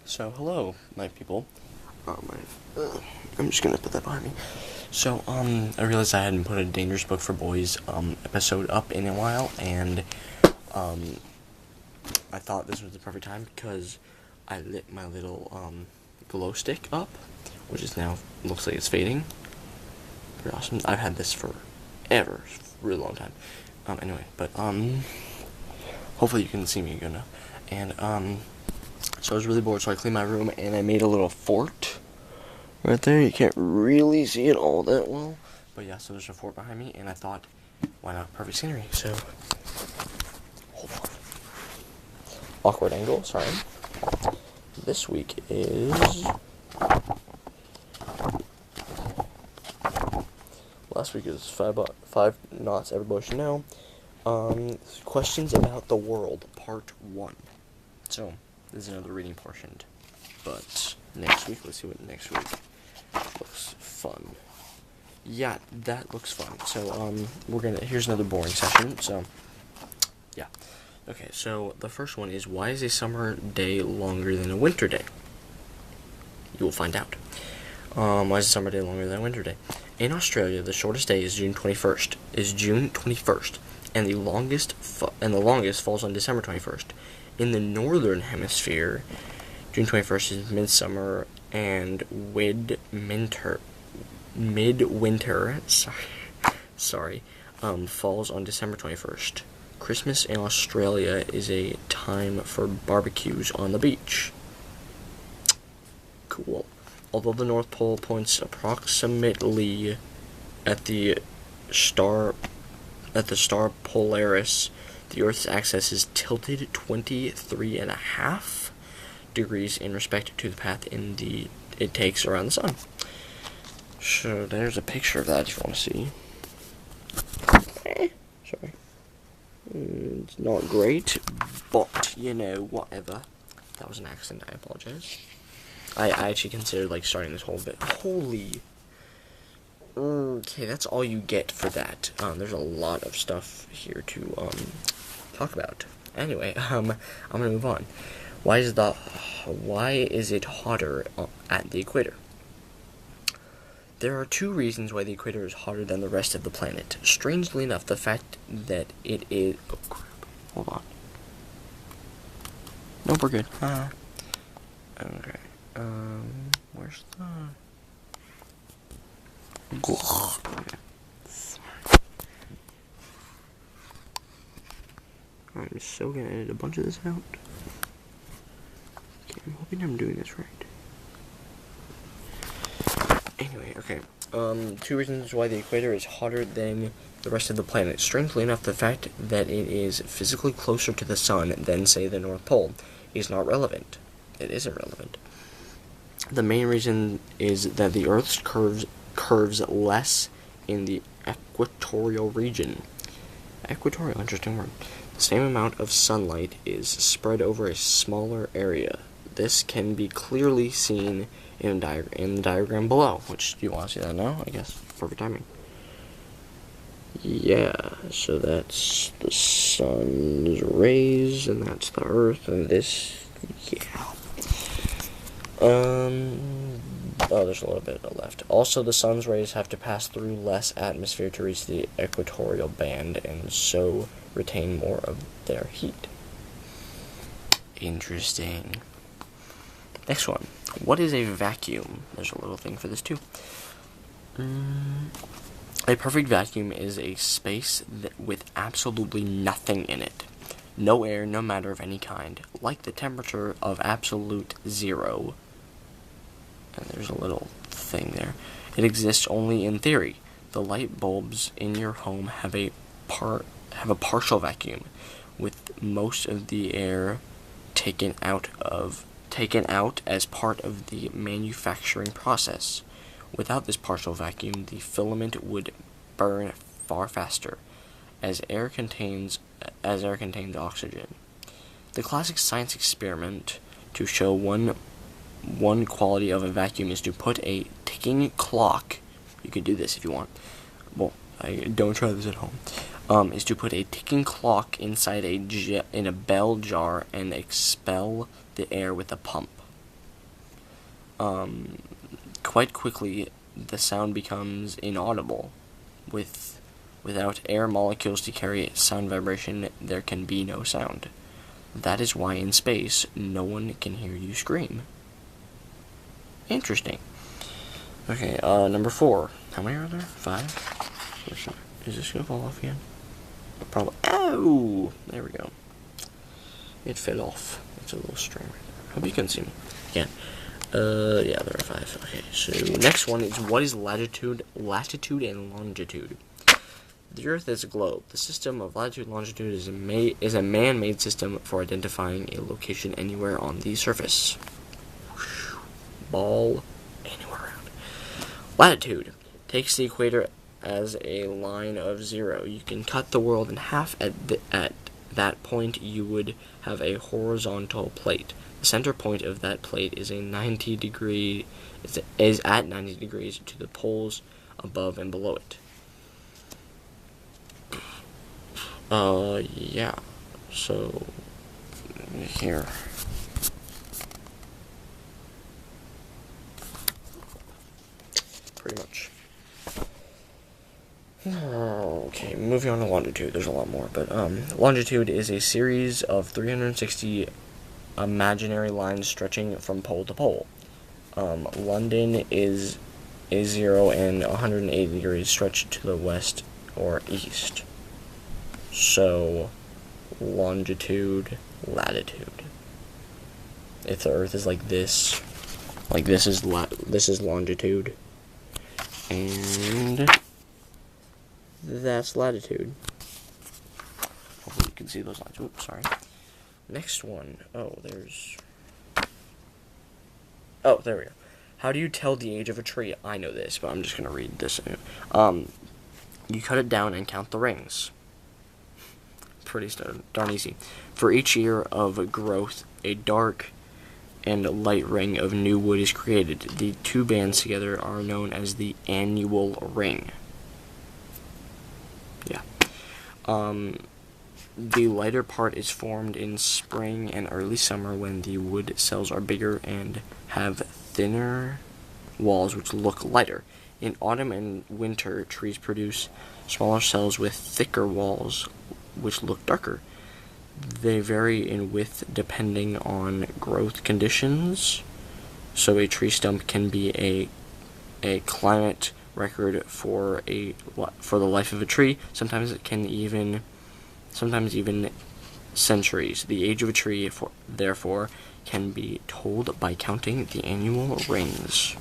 So, hello, my people. I'm just gonna put that behind me. So, I realized I hadn't put a Dangerous Book for Boys, episode up in a while, and, I thought this was the perfect time because I lit my little, glow stick up, which is now, looks like it's fading. Pretty awesome. I've had this for a really long time. Anyway, but, hopefully you can see me good enough. And, so I was really bored, so I cleaned my room, and I made a little fort right there. You can't really see it all that well, but yeah, so there's a fort behind me, and I thought, why not? Perfect scenery. So, hold on. Awkward angle, sorry. This week is... Last week is 5 knots, everybody should know. Questions about the world, part 1. So, this is another reading portion. But next week, let's see what next week looks fun. Yeah, that looks fun. So, here's another boring session. So, yeah. Okay, so the first one is, why is a summer day longer than a winter day? You will find out. Why is a summer day longer than a winter day? In Australia, the shortest day is June 21st, and the longest falls on December 21st. In the northern hemisphere, June 21st is midsummer, and midwinter falls on December 21st. Christmas in Australia is a time for barbecues on the beach. Cool. Although the North Pole points approximately at the star Polaris, the Earth's axis is tilted 23.5 degrees in respect to the path it takes around the sun. So there's a picture of that if you want to see. Sorry. It's not great, but, whatever. That was an accident, I apologize. I actually considered, starting this whole bit. Holy... Okay, that's all you get for that. There's a lot of stuff here to, talk about. Anyway, I'm gonna move on. Why is it hotter at the equator? There are 2 reasons why the equator is hotter than the rest of the planet. Strangely enough, the fact that it is... Oh, crap. Hold on. Nope, we're good. Okay. Where's the... Okay. I'm so gonna edit a bunch of this out. Okay, I'm hoping I'm doing this right. Anyway, okay. 2 reasons why the equator is hotter than the rest of the planet. Strangely enough, the fact that it is physically closer to the sun than, say, the North Pole is not relevant. It isn't relevant. The main reason is that the Earth's curves less in the equatorial region. Equatorial, interesting word. The same amount of sunlight is spread over a smaller area. This can be clearly seen in the diagram below, which, do you want to see that now? I guess, perfect timing. Yeah, so that's the sun's rays, and that's the Earth, and this, yeah. Oh, there's a little bit left. Also, the sun's rays have to pass through less atmosphere to reach the equatorial band, and so retain more of their heat. Interesting. Next one. What is a vacuum? There's a little thing for this, too. A perfect vacuum is a space with absolutely nothing in it. No air, no matter of any kind. Like the temperature of absolute 0. And there's a little thing there. It exists only in theory. The light bulbs in your home have a partial vacuum, with most of the air taken out as part of the manufacturing process. Without this partial vacuum, the filament would burn far faster, as air contains oxygen. The classic science experiment to show one quality of a vacuum is to put a ticking clock. You can do this if you want. Well, don't try this at home. Is to put a ticking clock inside in a bell jar and expel the air with a pump. quite quickly the sound becomes inaudible. Without air molecules to carry sound vibration, there can be no sound. That is why in space, no one can hear you scream. Interesting. Okay, number 4. How many are there? 5? Is this gonna fall off again? Probably. Oh! There we go. It fell off. It's a little string right there. Hope you can see me. Again. Yeah, there are 5. Okay, so next one is what is latitude and longitude? The Earth is a globe. The system of latitude and longitude is a man-made system for identifying a location anywhere on the surface. Ball anywhere around. Latitude takes the equator as a line of 0. You can cut the world in half at that point. You would have a horizontal plate. The center point of that plate is at 90 degrees to the poles above and below it. Yeah. So here. Pretty much. Okay, moving on to longitude. There's a lot more, but longitude is a series of 360 imaginary lines stretching from pole to pole. London is a 0 and 180 degrees stretched to the west or east. So, longitude, latitude. If the Earth is like this is longitude, and that's latitude. Hopefully you can see those lines. Oops, sorry. Next one. There we go. How do you tell the age of a tree? I know this, but I'm just gonna read this. You cut it down and count the rings. Pretty darn easy. For each year of growth, a dark and light ring of new wood is created. The two bands together are known as the annual ring. Yeah. The lighter part is formed in spring and early summer when the wood cells are bigger and have thinner walls which look lighter. In autumn and winter, trees produce smaller cells with thicker walls which look darker. They vary in width depending on growth conditions. So a tree stump can be a climate record for the life of a tree. Sometimes even centuries. The age of a tree, therefore, can be told by counting the annual rings.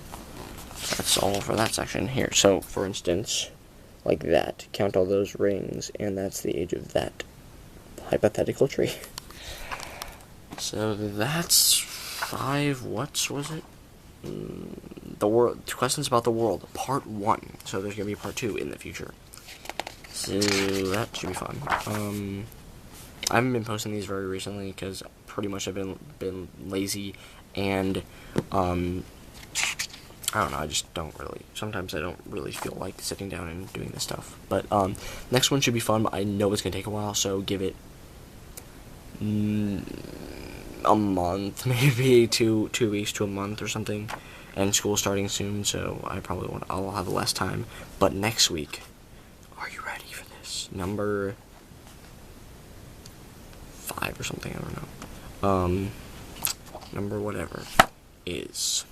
That's all for that section here. So, for instance, like that, count all those rings, and that's the age of that hypothetical tree. So that's 5. What was it? The world. Questions about the world. Part 1. So there's gonna be part 2 in the future. So that should be fun. I haven't been posting these very recently because pretty much I've been lazy and I don't know, I just don't really, sometimes I don't really feel like sitting down and doing this stuff. But next one should be fun. I know it's gonna take a while, so give it a month, maybe 2 weeks to a month or something. And school's starting soon, so I'll have less time. But next week, are you ready for this? Number 5 or something, I don't know. Number whatever is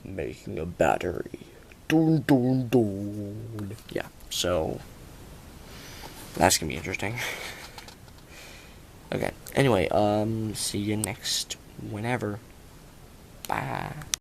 making a battery. Dun, dun, dun. Yeah, so that's gonna be interesting. Okay, anyway, see you next whenever. Bye.